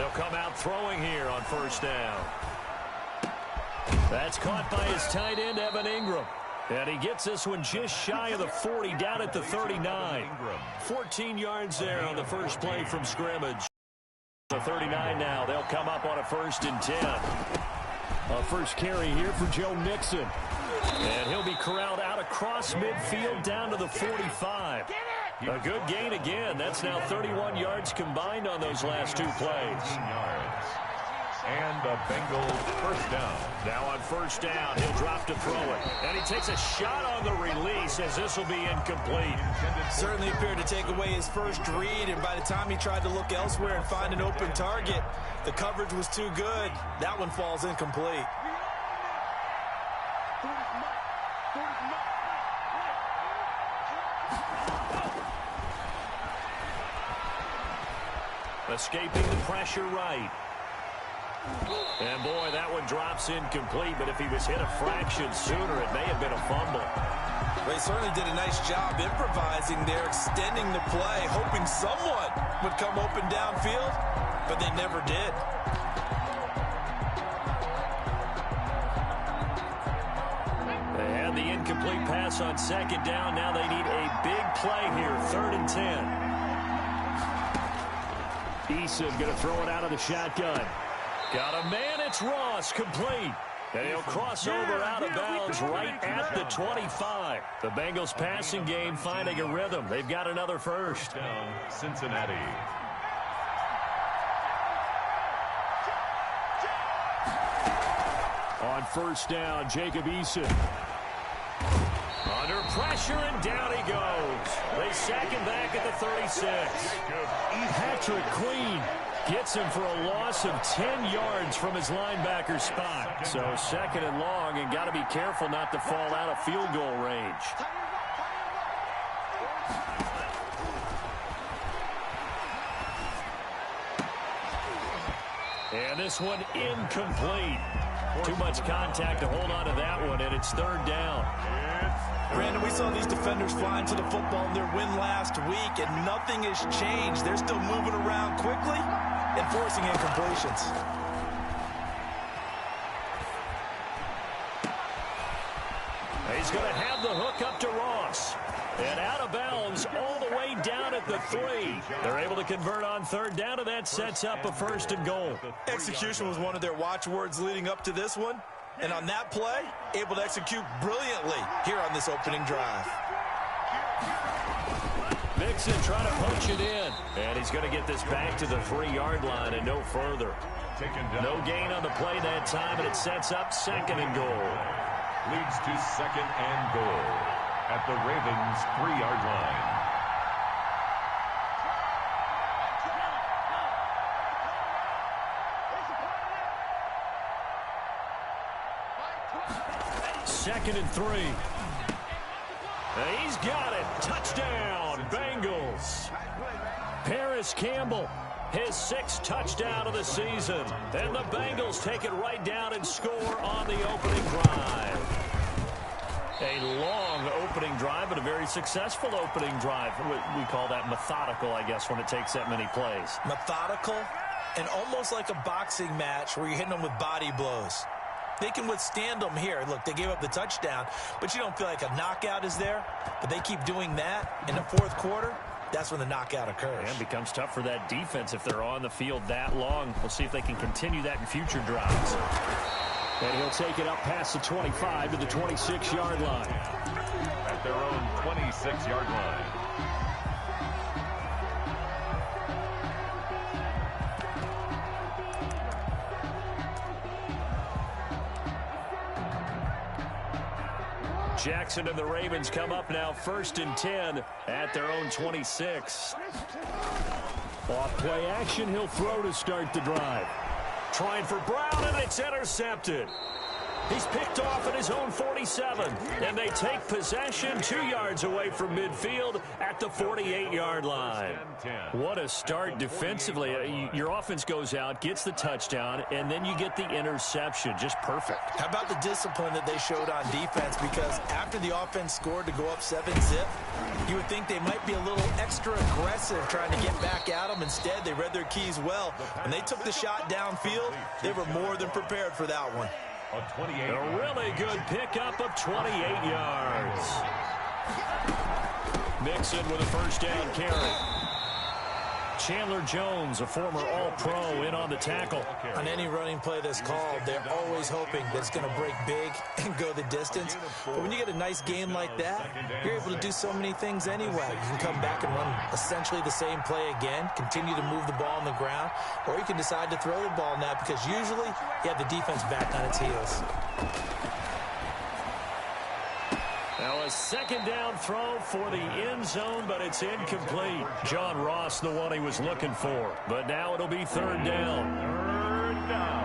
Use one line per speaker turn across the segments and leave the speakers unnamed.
He'll come out throwing here on first down. That's caught by his tight end, Evan Ingram. And he gets this one just shy of the 40, down at the 39. 14 yards there on the first play from scrimmage. The 39 now. They'll come up on a 1st and 10. A first carry here for Joe Mixon. And he'll be corralled out across midfield down to the 45. A good gain again. That's now 31 yards combined on those last 2 plays.
And the Bengals first down.
Now on first down, he'll drop to throw it. And he takes a shot on the release as this will be incomplete.
Certainly appeared to take away his first read, and by the time he tried to look elsewhere and find an open target, the coverage was too good. That one falls incomplete.
Escaping the pressure right. And, boy, that one drops incomplete, but if he was hit a fraction sooner, it may have been a fumble.
Well, he certainly did a nice job improvising there, extending the play, hoping someone would come open downfield, but they never did.
They had the incomplete pass on second down. Now they need a big play here, 3rd and 10. Eason going to throw it out of the shotgun. Got a man, it's Ross, complete. And he'll cross over out of bounds right at the 25. The Bengals passing game finding a rhythm. They've got another first.
Down, Cincinnati.
On first down, Jacob Eason. Under pressure, and down he goes. They sack him back at the 36. Patrick Queen gets him for a loss of 10 yards from his linebacker spot. So 2nd and long, and got to be careful not to fall out of field goal range. And this one incomplete. Too much contact to hold on to that one, and it's 3rd down.
Brandon, we saw these defenders flying to the football in their win last week, and nothing has changed. They're still moving around quickly and forcing incompletions.
He's going to have the hook up to Ross. And out of bounds all the way down at the 3. They're able to convert on 3rd down, and that sets up a 1st and goal.
Execution was one of their watchwords leading up to this one. And on that play, able to execute brilliantly here on this opening drive.
Mixon trying to punch it in. And he's going to get this back to the 3-yard line and no further. No gain on the play that time, and it sets up 2nd and goal.
Leads to 2nd and goal at the Ravens' 3-yard line.
Second and 3. He's got it. Touchdown, Bengals. Paris Campbell, his 6th touchdown of the season. And the Bengals take it right down and score on the opening drive. A long opening drive, but a very successful opening drive. We call that methodical, I guess, when it takes that many plays.
Methodical and almost like a boxing match where you're hitting them with body blows. They can withstand them here. Look, they gave up the touchdown, but you don't feel like a knockout is there. But they keep doing that in the 4th quarter. That's when the knockout occurs.
And it becomes tough for that defense if they're on the field that long. We'll see if they can continue that in future drives. And he'll take it up past the 25 to the 26-yard line.
At their own 26-yard line.
Jackson and the Ravens come up now 1st and 10 at their own 26. Off play action, he'll throw to start the drive. Trying for Brown, and it's intercepted. He's picked off at his own 47, and they take possession 2 yards away from midfield at the 48-yard line. What a start defensively. Your offense goes out, gets the touchdown, and then you get the interception. Just perfect.
How about the discipline that they showed on defense? Because after the offense scored to go up 7-zip, you would think they might be a little extra aggressive trying to get back at them. Instead, they read their keys well. When they took the shot downfield, they were more than prepared for that one.
A really good pickup of 28 yards. Mixon with a first down carry. Chandler Jones, a former All-Pro, in on the tackle.
On any running play that's called, they're always hoping that it's going to break big and go the distance. But when you get a nice game like that, you're able to do so many things anyway. You can come back and run essentially the same play again, continue to move the ball on the ground, or you can decide to throw the ball now because usually you have the defense back on its heels.
Now a second down throw for the end zone, but it's incomplete. John Ross, the one he was looking for. But now it'll be third down.
Third down.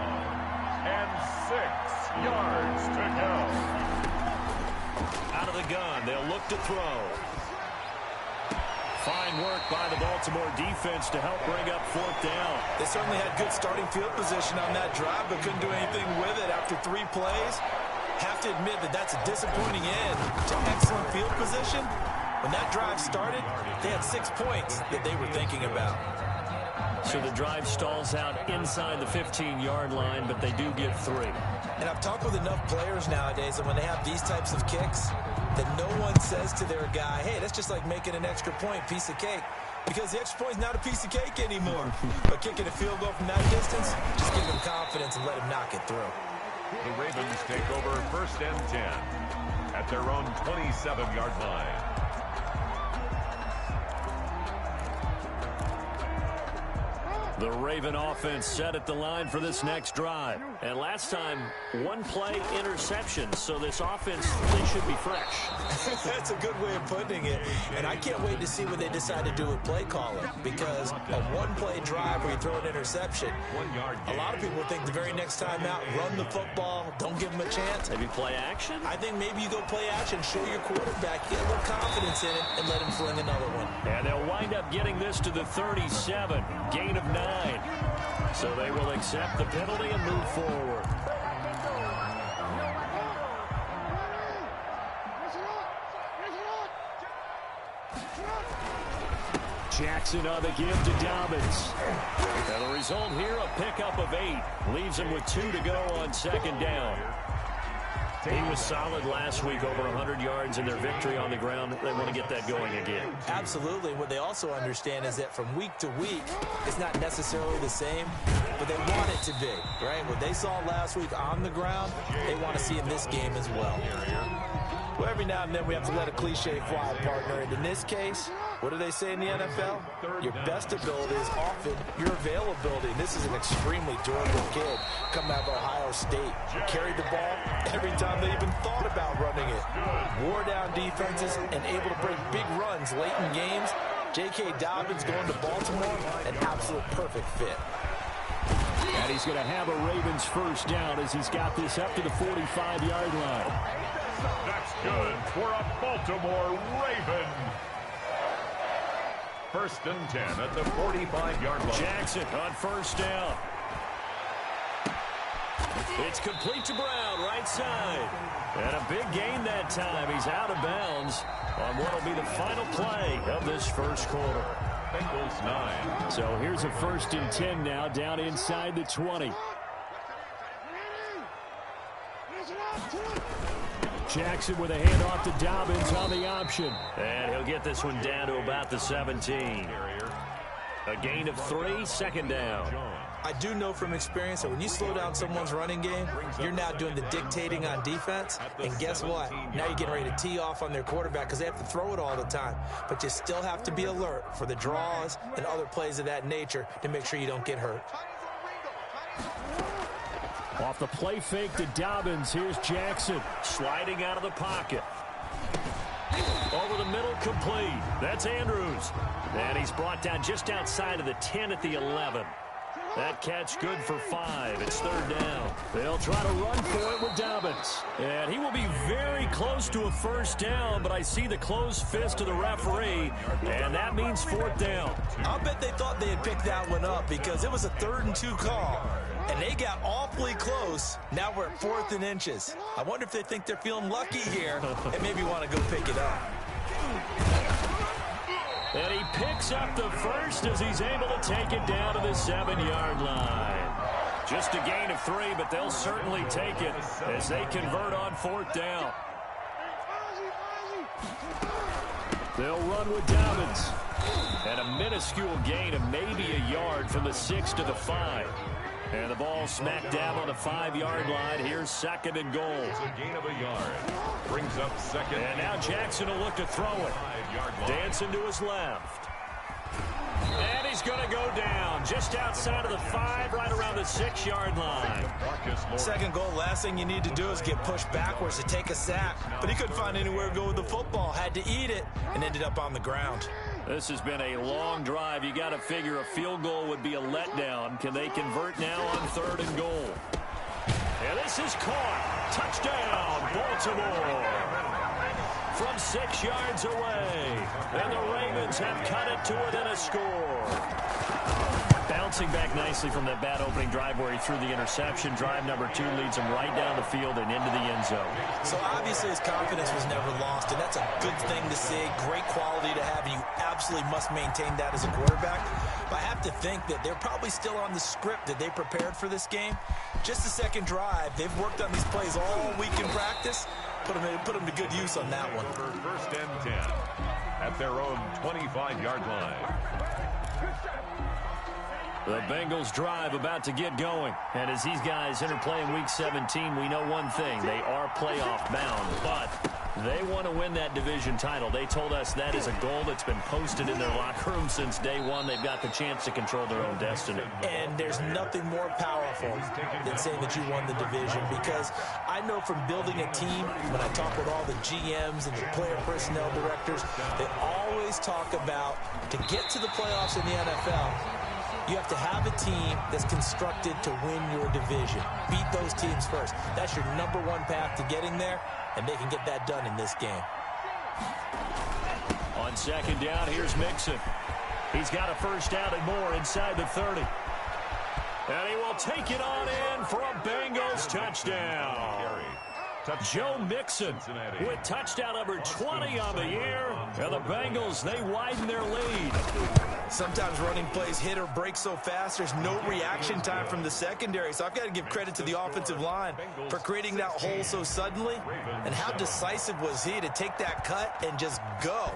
And 6 yards to go.
Out of the gun, they'll look to throw. Fine work by the Baltimore defense to help bring up fourth down.
They certainly had good starting field position on that drive, but couldn't do anything with it after 3 plays. Have to admit that that's a disappointing end to excellent field position. When that drive started, they had 6 points that they were thinking about.
So the drive stalls out inside the 15-yard line, but they do get 3.
And I've talked with enough players nowadays that when they have these types of kicks, that no one says to their guy, hey, that's just like making an extra point, piece of cake. Because the extra point is not a piece of cake anymore. But kicking a field goal from that distance, just give them confidence and let them knock it through.
The Ravens take over first and 10 at their own 27-yard line.
The Raven offense set at the line for this next drive. And last time, 1 play interception. So this offense, they should be fresh.
That's a good way of putting it. And I can't wait to see what they decide to do with play calling. Because a 1-play drive where you throw an interception, a lot of people think the very next time out, run the football, don't give them a chance.
Maybe play action?
I think maybe you go play action, show your quarterback, get a little confidence in it, and let him fling another one.
And they'll wind up getting this to the 37, gain of 9. So they will accept the penalty and move forward. Jackson on the give to Dobbins. And the result here, a pickup of 8. Leaves him with 2 to go on second down. He was solid last week, over 100 yards in their victory on the ground. They want to get that going again.
Absolutely. What they also understand is that from week to week, it's not necessarily the same, but they want it to be, right? What they saw last week on the ground, they want to see in this game as well. Well, every now and then we have to let a cliche fly, partner. And in this case, what do they say in the NFL? Your best ability is often your availability. And this is an extremely durable kid coming out of Ohio State. Carried the ball every time they even thought about running it. Wore down defenses and able to break big runs late in games. J.K. Dobbins going to Baltimore, an absolute perfect fit.
And he's going to have a Ravens first down as he's got this up to the 45-yard line.
That's good for a Baltimore Raven. First and 10 at the 45-yard line.
Jackson on first down. It's complete to Brown, right side. And a big gain that time. He's out of bounds on what will be the final play of this first quarter.
Bengals 9.
So here's a first and 10 now, down inside the 20. Jackson with a handoff to Dobbins on the option. And he'll get this one down to about the 17. A gain of 3, second down.
I do know from experience that when you slow down someone's running game, you're now doing the dictating on defense. And guess what? Now you're getting ready to tee off on their quarterback because they have to throw it all the time. But you still have to be alert for the draws and other plays of that nature to make sure you don't get hurt.
Off the play fake to Dobbins, here's Jackson sliding out of the pocket. Over the middle, complete. That's Andrews. And he's brought down just outside of the 10 at the 11. That catch good for 5. It's 3rd down. They'll try to run for it with Dobbins. And he will be very close to a 1st down, but I see the closed fist of the referee, and that means 4th down.
I'll bet they thought they had picked that one up because it was a 3rd and 2 call, and they got awfully close. Now we're at 4th and inches. I wonder if they think they're feeling lucky here and maybe want to go pick it up.
And he picks up the 1st as he's able to take it down to the 7-yard line. Just a gain of 3, but they'll certainly take it as they convert on 4th down. They'll run with Dobbins. And a minuscule gain of maybe a yard from the 6 to the 5. And the ball smack dab on the 5-yard line. Here's 2nd and goal.
It's a gain of a yard. Brings up 2nd.
And now Jackson will look to throw it. Dancing to his left. And he's going to go down just outside of the 5, right around the 6-yard line.
2nd goal, last thing you need to do is get pushed backwards to take a sack. But he couldn't find anywhere to go with the football. Had to eat it and ended up on the ground.
This has been a long drive. You got to figure a field goal would be a letdown. Can they convert now on 3rd and goal? And this is caught. Touchdown, Baltimore. From 6 yards away. And the Ravens have cut it to within a score. Bouncing back nicely from that bad opening drive where he threw the interception. Drive number 2 leads him right down the field and into the end zone.
So obviously his confidence was never lost, and that's a good thing to see. Great quality to have, and you absolutely must maintain that as a quarterback. But I have to think that they're probably still on the script that they prepared for this game. Just the 2nd drive. They've worked on these plays all week in practice. Put them to good use on that one.
1st and 10 at their own 25-yard line.
The Bengals drive about to get going. And as these guys enter play in Week 17, we know one thing. They are playoff bound, but they want to win that division title. They told us that is a goal that's been posted in their locker room since day one. They've got the chance to control their own destiny.
And there's nothing more powerful than saying that you won the division, because I know from building a team, when I talk with all the GMs and the player personnel directors, they always talk about to get to the playoffs in the NFL, you have to have a team that's constructed to win your division. Beat those teams first. That's your number 1 path to getting there, and they can get that done in this game.
On 2nd down, here's Mixon. He's got a 1st down and more inside the 30. And he will take it on in for a Bengals touchdown. Joe Mixon with touchdown number 20 on the year. And the Bengals, they widen their lead.
Sometimes running plays hit or break so fast, there's no reaction time from the secondary. So I've got to give credit to the offensive line for creating that hole so suddenly. And how decisive was he to take that cut and just go.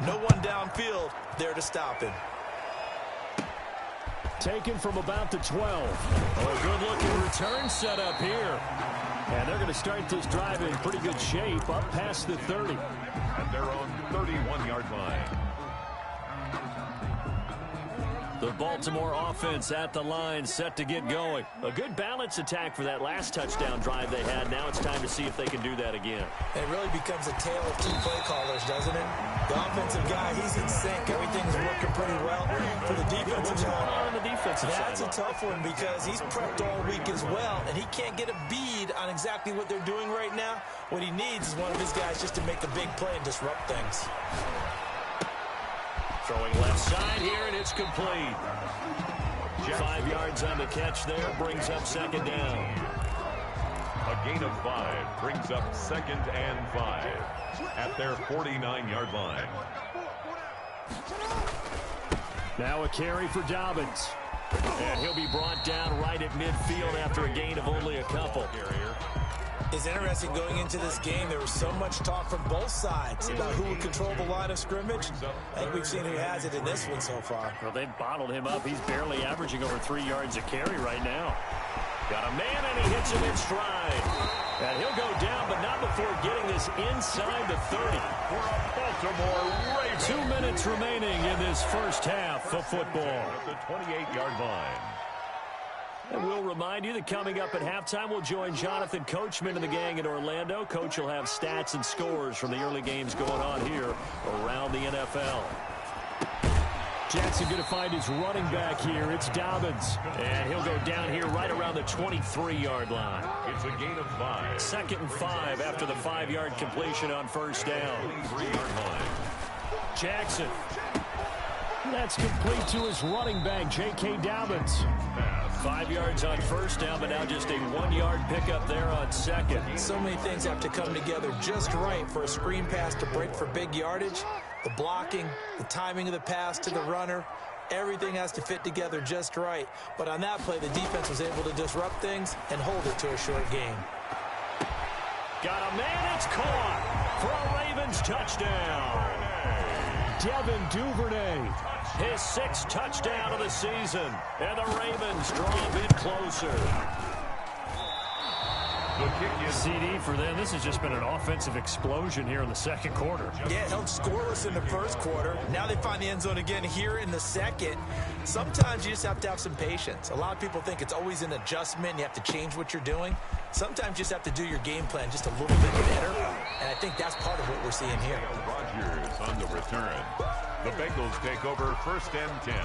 No one downfield there to stop him.
Taken from about the 12. Oh, good-looking return set up here. And they're going to start this drive in pretty good shape up past the 30.
At their own 31-yard line.
The Baltimore offense at the line, set to get going. A good balance attack for that last touchdown drive they had. Now it's time to see if they can do that again.
It really becomes a tale of 2 play callers, doesn't it? The offensive guy, he's in sync. Everything's working pretty well. For the defensive guy,
on the defensive side,
that's a tough one because he's prepped all week as well, and he can't get a bead on exactly what they're doing right now. What he needs is one of his guys just to make a big play and disrupt things.
Throwing left side here, and it's complete. 5 yards on the catch there, brings up 2nd down.
A gain of 5 brings up 2nd and 5 at their 49-yard line.
Now a carry for Dobbins. And he'll be brought down right at midfield after a gain of only a couple.
It's interesting going into this game. There was so much talk from both sides about who would control the line of scrimmage. I think we've seen who has it in this one so far.
Well, they've bottled him up. He's barely averaging over 3 yards a carry right now. Got a man, and he hits him in stride. And he'll go down, but not before getting this inside the 30.
For a Baltimore Ravens.
2 minutes remaining in this first half of football.
At the 28-yard line.
And we'll remind you that coming up at halftime, we'll join Jonathan Coachman and the gang in Orlando. Coach will have stats and scores from the early games going on here around the NFL. Jackson going to find his running back here. It's Dobbins. And he'll go down here right around the 23-yard line.
It's a gain of 5.
2nd and 5 after the 5-yard completion on first down.
3-yard line.
Jackson. That's complete to his running back, J.K. Dobbins. 5 yards on first down, but now just a 1-yard pickup there on second.
So many things have to come together just right for a screen pass to break for big yardage. The blocking, the timing of the pass to the runner, everything has to fit together just right. But on that play, the defense was able to disrupt things and hold it to a short game.
Got a man, it's caught for a Ravens touchdown. Devin Duvernay, his 6th touchdown of the season, and the Ravens draw a bit closer. CD for them. This has just been an offensive explosion here in the second quarter.
Yeah, held scoreless in the first quarter. Now they find the end zone again here in the second. Sometimes you just have to have some patience. A lot of people think it's always an adjustment. You have to change what you're doing. Sometimes you just have to do your game plan just a little bit better. And I think that's part of what we're seeing here.
Rodgers on the return. The Bengals take over 1st and 10.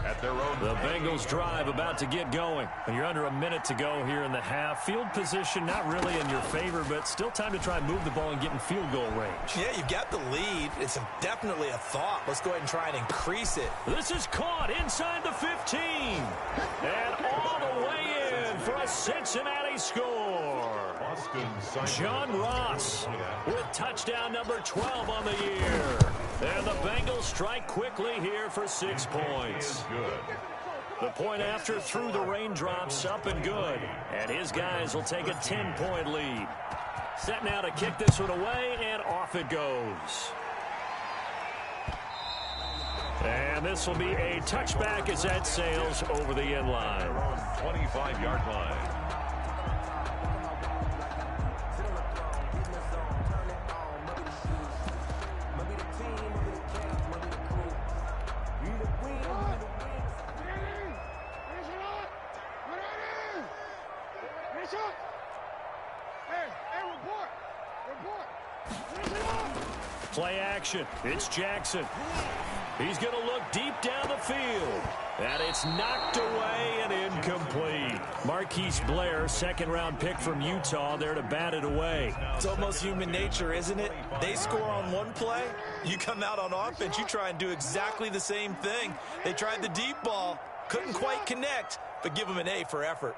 At their own.
The Bengals drive about to get going. You're under a minute to go here in the half. Field position not really in your favor, but still time to try and move the ball and get in field goal range.
Yeah, you've got the lead. It's definitely a thought. Let's go ahead and try and increase it.
This is caught inside the 15. And all the way in for a Cincinnati score. John Ross with touchdown number 12 on the year. And the Bengals strike quickly here for 6 points. The point after through the raindrops, up and good. And his guys will take a 10-point lead. Set now to kick this one away, and off it goes. And this will be a touchback as that sails over the end line.
25-yard line.
Play action. It's Jackson. He's going to look deep down the field. And it's knocked away and incomplete. Marquise Blair, 2nd-round pick from Utah, there to bat it away.
It's almost human nature, isn't it? They score on one play. You come out on offense, you try and do exactly the same thing. They tried the deep ball. Couldn't quite connect, but give them an A for effort.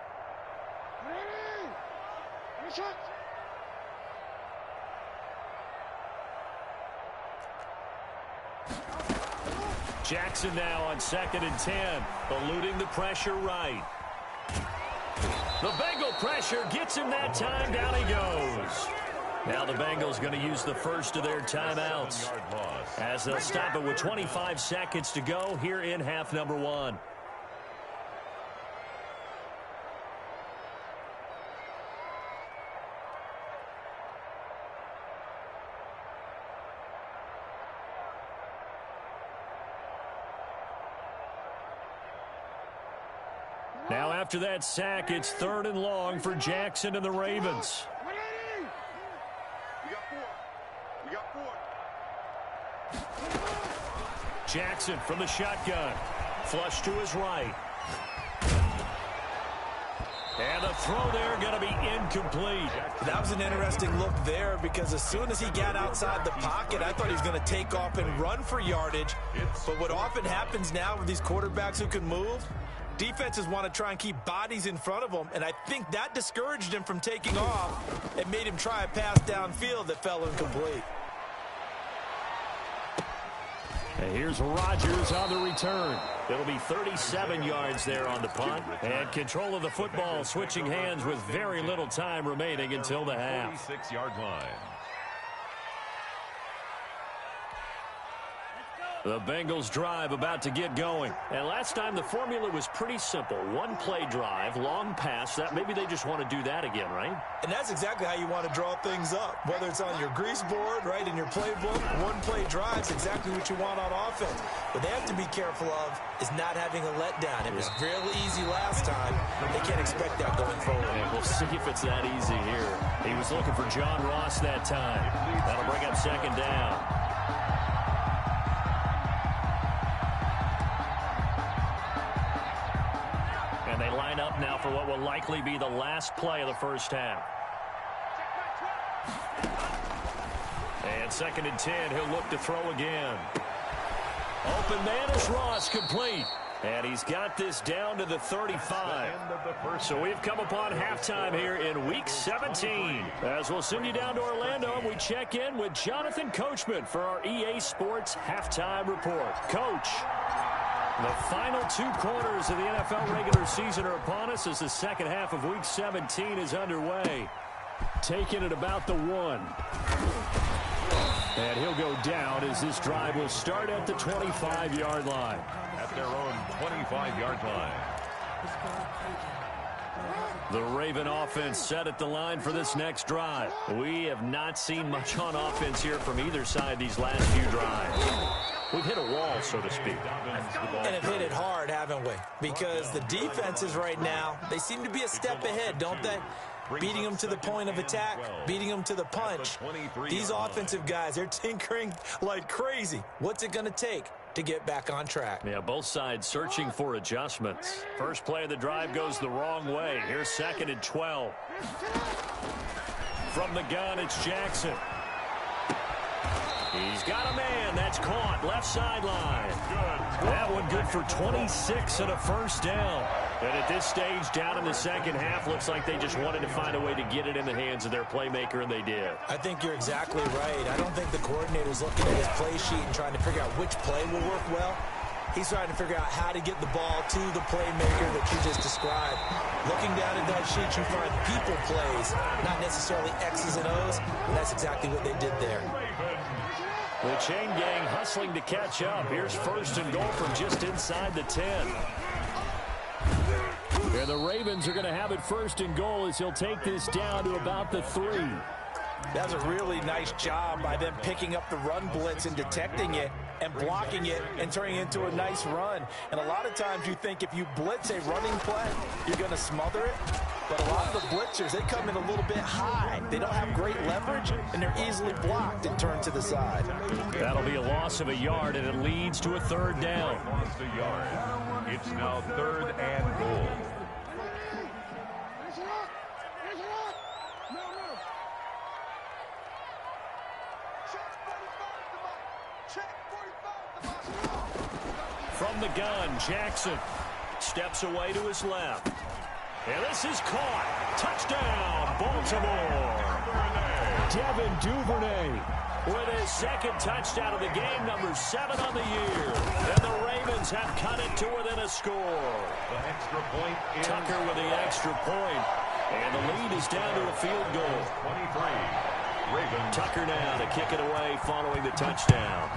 Jackson now on 2nd and 10, eluding the pressure right. The Bengal pressure gets him that time. Down he goes. Now the Bengals going to use the first of their timeouts as they'll stop it with 25 seconds to go here in half number 1. Now after that sack, it's 3rd and long for Jackson and the Ravens. Jackson from the shotgun. Flush to his right. And the throw there going to be incomplete.
That was an interesting look there because as soon as he got outside the pocket, I thought he was going to take off and run for yardage. But what often happens now with these quarterbacks who can move, defenses want to try and keep bodies in front of them, and I think that discouraged him from taking off and made him try a pass downfield that fell incomplete.
And here's Rodgers on the return. It'll be 37 yards there on the punt. And control of the football switching hands with very little time remaining until the half.
46-yard line.
The Bengals drive about to get going. And last time the formula was pretty simple. One play drive, long pass. That maybe they just want to do that again, right?
And that's exactly how you want to draw things up. Whether it's on your grease board, right, in your playbook, one play drive's exactly what you want on offense. What they have to be careful of is not having a letdown. It was real easy last time. They can't expect that going forward.
And we'll see if it's that easy here. He was looking for John Ross that time. That'll bring up 2nd down. for what will likely be the last play of the first half. And 2nd and 10, he'll look to throw again. Open man is Ross, complete. And he's got this down to the 35. So we've come upon halftime here in Week 17. As we'll send you down to Orlando, and we check in with Jonathan Coachman for our EA Sports Halftime Report. Coach, the final 2 quarters of the NFL regular season are upon us as the second half of Week 17 is underway. Taking it about the 1. And he'll go down as this drive will start at the 25-yard line.
At their own 25-yard line.
The Raven offense set at the line for this next drive. We have not seen much on offense here from either side these last few drives. We've hit a wall, so to speak.
And have hit it hard, haven't we? Because the defenses right now, they seem to be a step ahead, don't they? Beating them to the point of attack, beating them to the punch. These offensive guys, they're tinkering like crazy. What's it going to take to get back on track?
Yeah, both sides searching for adjustments. First play of the drive goes the wrong way. Here's 2nd and 12. From the gun, it's Jackson. He's got a man. That's caught. Left sideline. That one good for 26 and a first down. And at this stage, down in the second half, looks like they just wanted to find a way to get it in the hands of their playmaker, and they did.
I think you're exactly right. I don't think the coordinator's looking at his play sheet and trying to figure out which play will work well. He's trying to figure out how to get the ball to the playmaker that you just described. Looking down at that sheet, you find people plays, not necessarily X's and O's, and that's exactly what they did there.
The chain gang hustling to catch up. Here's 1st and goal from just inside the 10. And the Ravens are going to have it 1st and goal as he'll take this down to about the 3.
That's a really nice job by them picking up the run blitz and detecting it and blocking it and turning it into a nice run. And a lot of times you think if you blitz a running play, you're going to smother it. But a lot of the blitzers, they come in a little bit high. They don't have great leverage, and they're easily blocked and turned to the side.
That'll be a loss of a yard, and it leads to a 3rd down.
Lost a yard. It's now 3rd and goal.
From the gun, Jackson steps away to his left. And this is caught. Touchdown, Baltimore. Devin Duvernay with his 2nd touchdown of the game, number 7 on the year. And the Ravens have cut it to within a score.
The extra point is
Tucker with the extra point. And the lead is down to a field goal.
23. Ravens.
Tucker now to kick it away following the touchdown.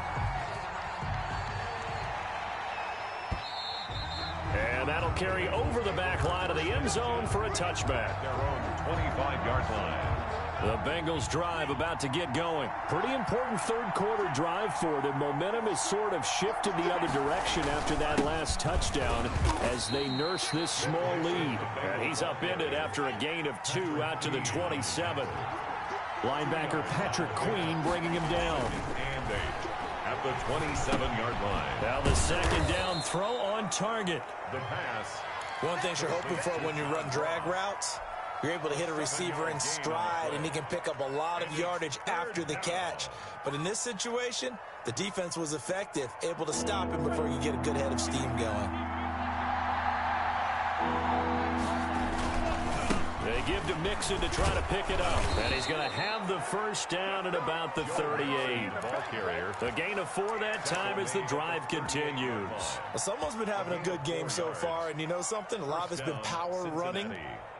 And that'll carry over the back line of the end zone for a touchback.
Their own 25-yard line.
The Bengals drive about to get going. Pretty important 3rd quarter drive for them. Momentum has sort of shifted the other direction after that last touchdown as they nurse this small lead. And he's upended after a gain of 2 out to the 27. Linebacker Patrick Queen bringing him down.
And 8 at the 27-yard line.
Now the 2nd down throw on target.
The pass.
One thing you're hoping for when you run drag routes, you're able to hit a receiver in stride, and he can pick up a lot of yardage after the catch. But in this situation, the defense was effective, able to stop him before you get a good head of steam going.
They give to Mixon to try to pick it up. And he's going to have the 1st down at about the 38.
Ball carrier.
The gain of 4 that time as the drive continues.
Well, someone's been having a good game so far, and you know something? A lot of it's been power running.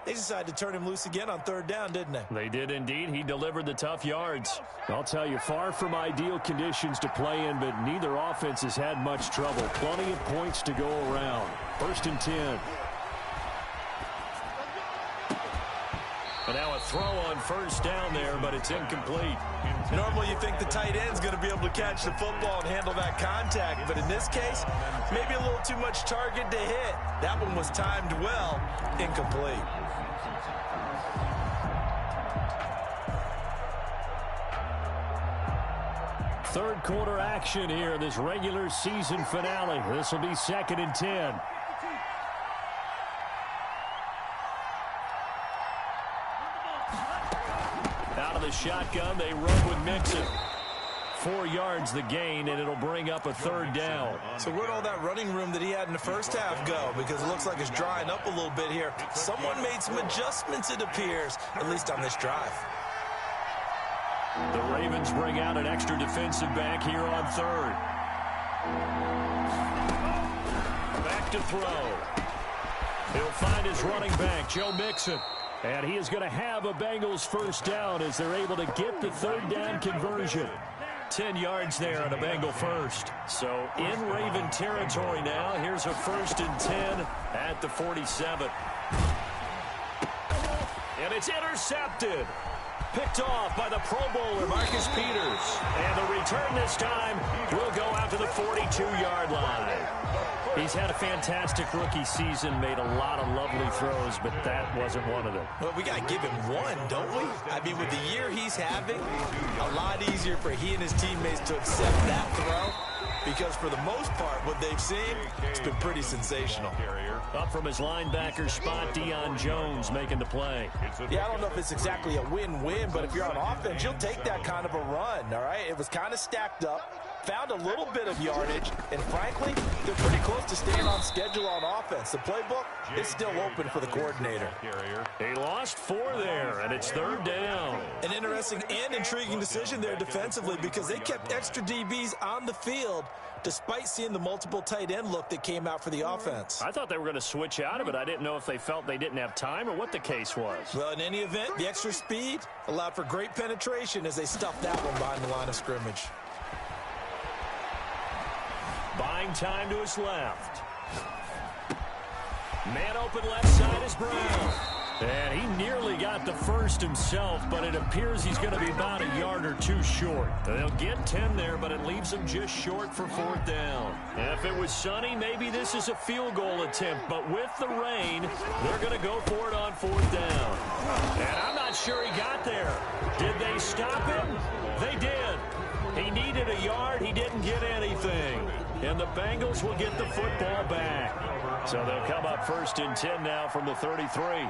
They decided to turn him loose again on 3rd down, didn't they?
They did indeed. He delivered the tough yards. I'll tell you, far from ideal conditions to play in, but neither offense has had much trouble. Plenty of points to go around. 1st and 10. And now a throw on 1st down there, but it's incomplete.
Normally you think the tight end's going to be able to catch the football and handle that contact, but in this case, maybe a little too much target to hit. That one was timed well, incomplete.
Third quarter action here in this regular season finale. This will be 2nd and 10. the shotgun. They run with Mixon. 4 yards the gain, and it'll bring up a third down.
So where'd all that running room that he had in the first half go? Because it looks like it's drying up a little bit here. Someone made some adjustments, it appears, at least on this drive.
The Ravens bring out an extra defensive back here on third. Back to throw. He'll find his running back, Joe Mixon. And he is going to have a Bengals first down as they're able to get the third down conversion. 10 yards there on a Bengal first. So in Raven territory now. Here's a 1st and 10 at the 47. And it's intercepted. Picked off by the Pro Bowler, Marcus Peters. And the return this time will go out to the 42-yard line. He's had a fantastic rookie season, made a lot of lovely throws, but that wasn't one of them.
Well, we got to give him one, don't we? I mean, with the year he's having, a lot easier for he and his teammates to accept that throw, because for the most part, what they've seen, it's been pretty sensational.
Up from his linebacker spot, Deion Jones making the play.
Yeah, I don't know if it's exactly a win-win, but if you're on offense, you'll take that kind of a run, all right? It was kind of stacked up. Found a little bit of yardage, and frankly, they're pretty close to staying on schedule on offense. The playbook is still open for the coordinator.
They lost 4 there, and it's third down.
An interesting and intriguing decision there defensively because they kept extra DBs on the field despite seeing the multiple tight end look that came out for the offense.
I thought they were going to switch out of it. I didn't know if they felt they didn't have time or what the case was.
Well, in any event, the extra speed allowed for great penetration as they stuffed that one behind the line of scrimmage.
Buying time to his left. Man open left side is Brown. And he nearly got the first himself, but it appears he's going to be about a yard or 2 short. They'll get 10 there, but it leaves them just short for 4th down. If it was sunny, maybe this is a field goal attempt, but with the rain, they're going to go for it on 4th down. And I'm not sure he got there. Did they stop him? They did. He needed a yard. He didn't get anything. And the Bengals will get the football back. So they'll come up 1st and 10 now from the 33.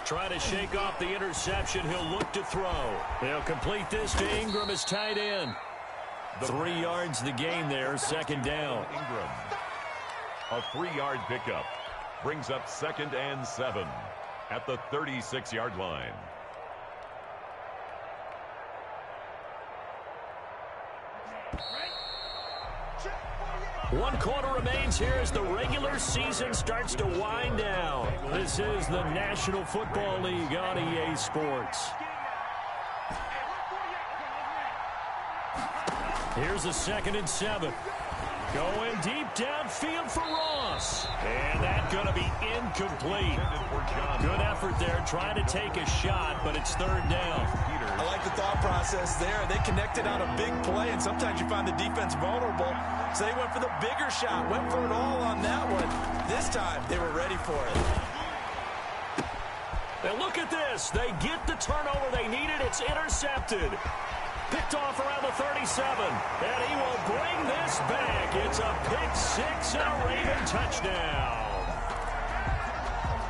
Trying to shake off the interception. He'll look to throw. They'll complete this to Ingram as tight end. 3 yards the gain there, 2nd down.
Ingram. A 3-yard pickup brings up 2nd and 7 at the 36-yard line.
One quarter remains here as the regular season starts to wind down. This is the National Football League on EA Sports. Here's a 2nd and 7. Going deep downfield for Ross. And that's going to be incomplete. Good effort there trying to take a shot, but it's 3rd down.
I like the thought process there. They connected on a big play, and sometimes you find the defense vulnerable. So they went for the bigger shot, went for it all on that one. This time, they were ready for it.
And look at this. They get the turnover they needed. It's intercepted. Picked off around the 37. And he will bring this back. It's a pick-6 and a Raven touchdown.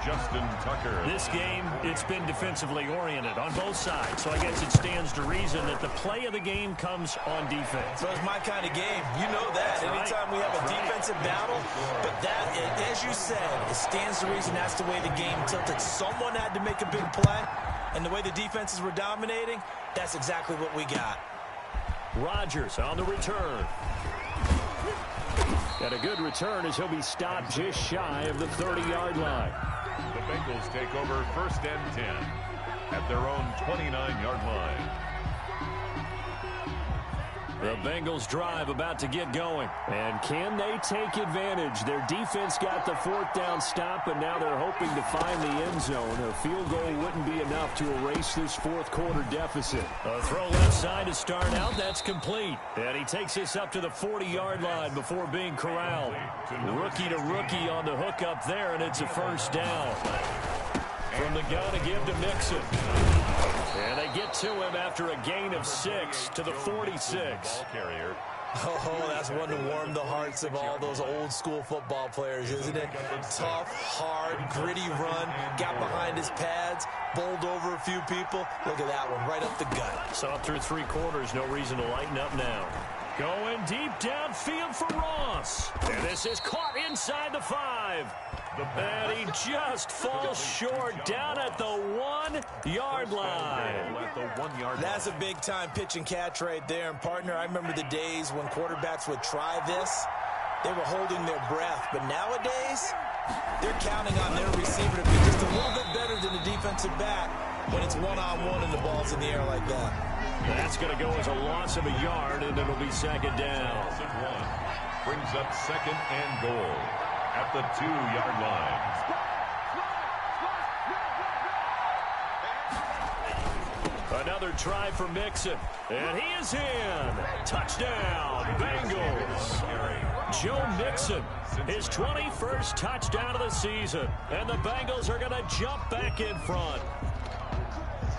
Justin Tucker.
This game, it's been defensively oriented on both sides. So I guess it stands to reason that the play of the game comes on defense.
So it's my kind of game. You know that. Anytime we have a defensive battle. But that, as you said, it stands to reason that's the way the game tilted. Someone had to make a big play. And the way the defenses were dominating, that's exactly what we got.
Rodgers on the return. Got a good return as he'll be stopped just shy of the 30-yard line.
The Bengals take over 1st and 10 at their own 29-yard line.
The Bengals drive about to get going. And can they take advantage? Their defense got the 4th down stop, and now they're hoping to find the end zone. A field goal wouldn't be enough to erase this 4th quarter deficit. A throw left side to start out. That's complete. And he takes this up to the 40-yard line before being corralled. Rookie to rookie on the hook up there, and it's a 1st down. From the gun to give to Mixon. And they get to him after a gain of 6 to the 46.
Ball carrier
Oh, that's one to warm the hearts of all those old school football players, isn't it? Tough, hard, gritty run, got behind his pads, bowled over a few people. Look at that one, right up the gut.
Saw through 3 quarters, no reason to lighten up now. Going deep downfield for Ross. And this is caught inside the 5. And he just falls short down at the 1-yard line.
That's a big-time pitch and catch right there. And, partner, I remember the days when quarterbacks would try this. They were holding their breath. But nowadays, they're counting on their receiver to be just a little bit better than the defensive back when it's one-on-one and the ball's in the air like that.
That's going to go as a loss of a yard, and it'll be second down.
Brings up second and goal at the 2-yard line.
Another try for Mixon, and he is in. Touchdown, Bengals. Joe Mixon, his 21st touchdown of the season, and the Bengals are going to jump back in front.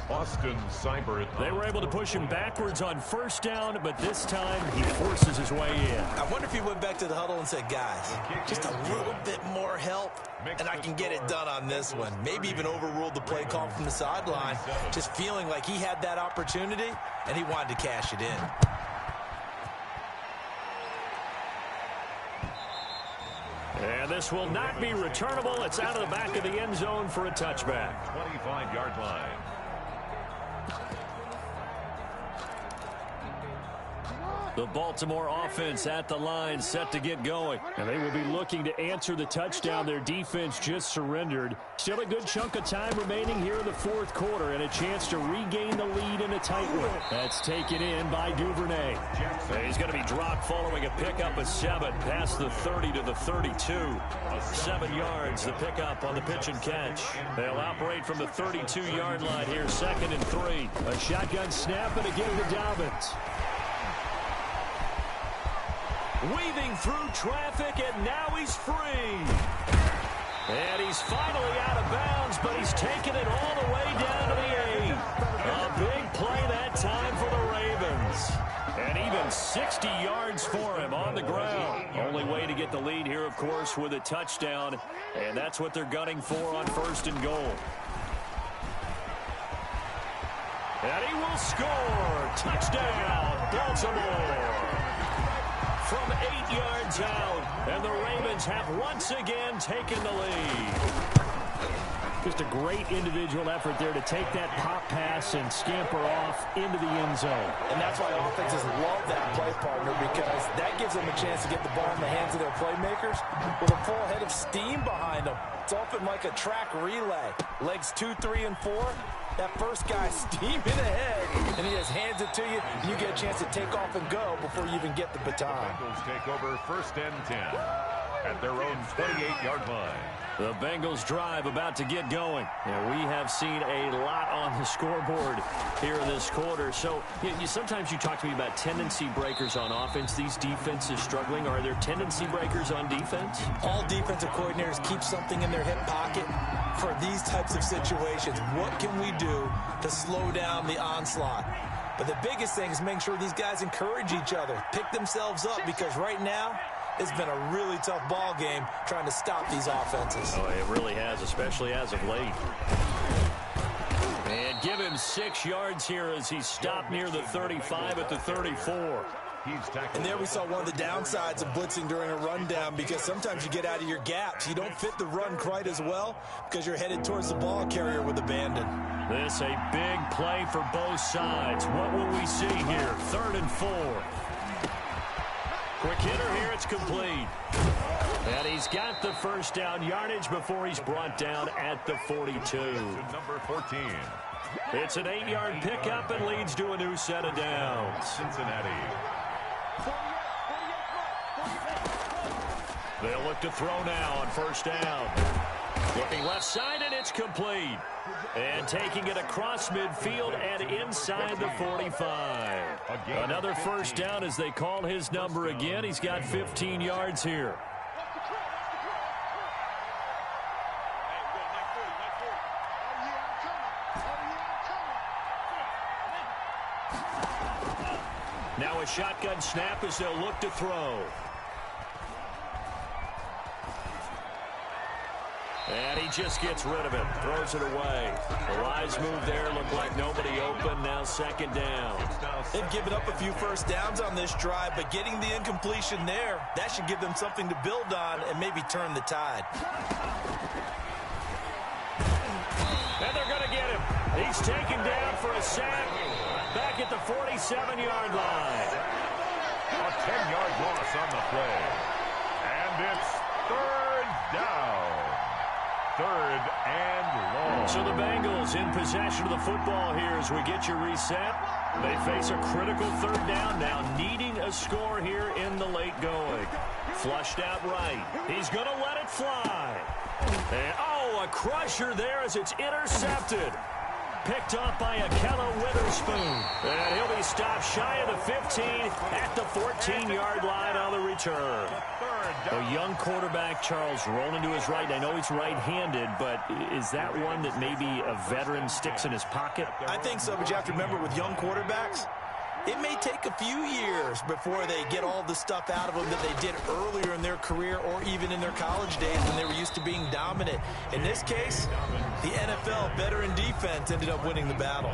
Austin Seibert.
They were able to push him backwards on first down, but this time he forces his way in.
I wonder if he went back to the huddle and said, guys, just a little bit more help, and I can get it done on this one. Maybe even overruled the play call from the sideline, just feeling like he had that opportunity, and he wanted to cash it in.
And this will not be returnable. It's out of the back of the end zone for a touchback.
25-yard line.
The Baltimore offense at the line, set to get going. And they will be looking to answer the touchdown their defense just surrendered. Still a good chunk of time remaining here in the 4th quarter and a chance to regain the lead in a tight one. That's taken in by Duvernay. He's going to be dropped following a pickup of 7 past the 30 to the 32. 7 yards, the pickup on the pitch and catch. They'll operate from the 32-yard line here, 2nd and 3. A shotgun snap and again to Dobbins. Weaving through traffic, and now he's free. And he's finally out of bounds, but he's taken it all the way down to the 8. A big play that time for the Ravens. And even 60 yards for him on the ground. Only way to get the lead here, of course, with a touchdown. And that's what they're gunning for on 1st and goal. And he will score. Touchdown, Baltimore. From 8 yards out, and the Ravens have once again taken the lead. Just a great individual effort there to take that pop pass and scamper off into the end zone.
And that's why offenses love that play, partner, because that gives them a chance to get the ball in the hands of their playmakers with a full head of steam behind them. It's often like a track relay. Legs 2, 3, and 4. That first guy steaming ahead, and he just hands it to you, and you get a chance to take off and go before you even get the baton.
Bengals take over 1st and 10 at their own 28-yard line.
The Bengals drive about to get going. And we have seen a lot on the scoreboard here in this quarter. So sometimes you talk to me about tendency breakers on offense. These defenses struggling. Are there tendency breakers on defense?
All defensive coordinators keep something in their hip pocket for these types of situations. What can we do to slow down the onslaught? But the biggest thing is making sure these guys encourage each other, pick themselves up, because right now, it's been a really tough ball game trying to stop these offenses.
Oh, it really has, especially as of late. And give him 6 yards here as he's stopped near the 35 at the 34.
And there we saw one of the downsides of blitzing during a rundown, because sometimes you get out of your gaps. You don't fit the run quite as well because you're headed towards the ball carrier with abandon.
This a big play for both sides. What will we see here? 3rd and 4. Quick hitter here, it's complete. And he's got the first down yardage before he's brought down at the 42.
Number 14.
It's an 8-yard pickup and leads to a new set of downs.
Cincinnati.
They'll look to throw now on first down. Looking left side, and it's complete. And taking it across midfield and inside the 45. Another first down as they call his number again. He's got 15 yards here. Now a shotgun snap as they'll look to throw. And he just gets rid of it, throws it away. The wise move there, looked like nobody open, now second down.
They've given up a few first downs on this drive, but getting the incompletion there, that should give them something to build on and maybe turn the tide.
And they're going to get him. He's taken down for a sack back at the 47-yard line.
A 10-yard loss on the play. And it's third down. Third and long.
So the Bengals in possession of the football here as we get you reset. They face a critical third down now, needing a score here in the late going. Flushed out right. He's going to let it fly. And, oh, a crusher there as it's intercepted. Picked up by Akella Witherspoon. And he'll be stopped shy of the 15 at the 14-yard line on the return. A young quarterback, Charles, rolling to his right. I know he's right-handed, but is that one that maybe a veteran sticks in his pocket?
I think so, but you have to remember with young quarterbacks, it may take a few years before they get all the stuff out of them that they did earlier in their career or even in their college days when they were used to being dominant. In this case, the NFL veteran defense ended up winning the battle.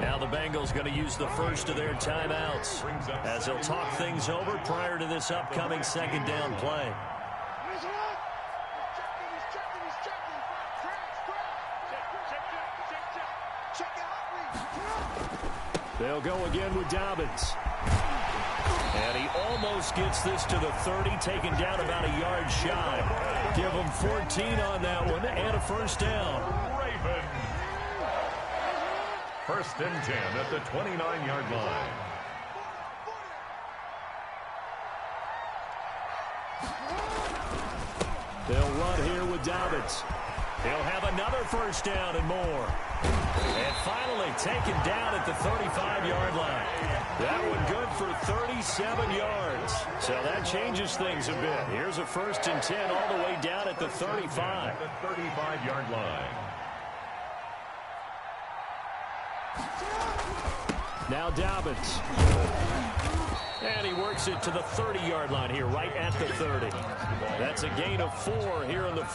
Now the Bengals going to use the first of their timeouts as they'll talk things over prior to this upcoming second down play. They'll go again with Dobbins. And he almost gets this to the 30, taken down about a yard shy. Give him 14 on that one and a first down.
Raven. First and 10 at the 29-yard line.
They'll run here with Dobbins. He'll have another first down and more. And finally taken down at the 35-yard line. That one good for 37 yards. So that changes things a bit. Here's a first and 10 all the way down at the 35.
The 35-yard line.
Now Dobbins. And he works it to the 30-yard line here, right at the 30. That's a gain of 4 here in the